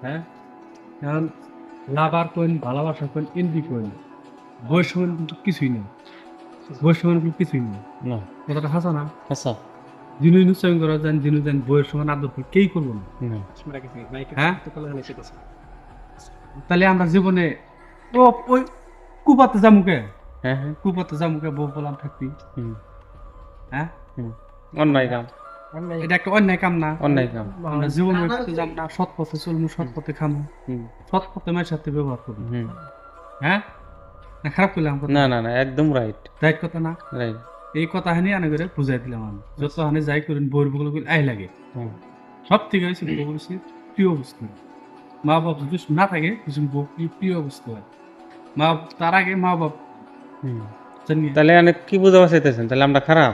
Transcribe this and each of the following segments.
হ্যাঁ এখন লাভার কোন ভালোবাসা কোন এনবি কোন বয়স সমান কিন্তু কিছুই নেই বয়স সমান কিন্তু কিছুই নেই না কথাটা হাসা না আচ্ছা যিনি নুচ্চারণ করা যান যিনি যান বয়স সমান আদর করে কেই করবো না না হ্যাঁ তাহলে আমরা জীবনে ও ওই কুপাতে যামুকে হ্যাঁ হ্যাঁ কুপাতে যামুকে বউ বলাম থাকবি হুম হ্যাঁ হুম অন্যায় কাম এটা একটা অন্যায় কাম না অন্যায় কাম আমরা জীবনে যাম না সৎ পথে চলবো সৎ পথে খামো হুম সৎ পথে মায়ের সাথে ব্যবহার করবো হুম হ্যাঁ না খারাপ করলাম কথা না না না একদম রাইট রাইট কথা না রাইট এই কথা হানি আনা করে বুঝাই দিলাম আমি যত হানি যাই করেন বইয়ের বগুলো আই লাগে হুম সব থেকে হয়েছে বউ হচ্ছে প্রিয় বস্তু মা বাপ যদি না থাকে কিছু বউ প্রিয় বস্তু হয় মা তার আগে মা বাপ হুম জানি তাহলে অনেক কি বুঝাতে চাইতেছেন তাহলে আমরা খারাপ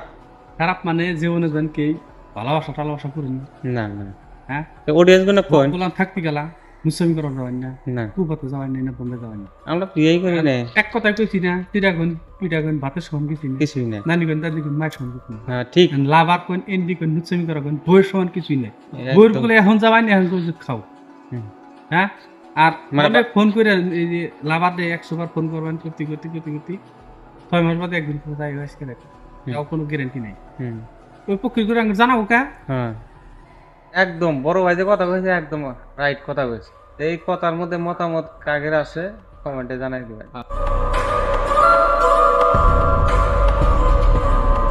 খারাপ মানে জীবনে যেন কেই ভালোবাসা টালোবাসা করেন না না হ্যাঁ অডিয়েন্স গুলো কোন বললাম থাকতে গেলা মুসলিম করা যাবেন না না কুবাতে যাবেন না বন্ধে যাবেন না আমরা বিয়েই করি না এক কথায় কইছি না পিঠাগুন ভাতের সমান কিছু না কিছুই না নানিগুন দাদিগুন মায়ের সমান কিছু না হ্যাঁ ঠিক লাভার কোন এনডি কোন নুচ্ছামি করা কোন বইয়ের সমান কিছুই নেই একদম। বইয়ের গুলো এখন যাবাই না এখন করে খাও হুম। হ্যাঁ আর মানে মানে ফোন করে এই যে লাভার দিয়ে 100 বার ফোন করবেন করতে 6 মাস বাদে একদিন করে যাই আজকে দেখো তাও কোনো গ্যারান্টি নাই হুম ওই পক্ষী করে জানাবো কা হ্যাঁ একদম বড় ভাই যে কথা কইছে একদম রাইট কথা কইছে এই কথার মধ্যে মতামত কাগের আসে কমেন্টে জানাই দিবেন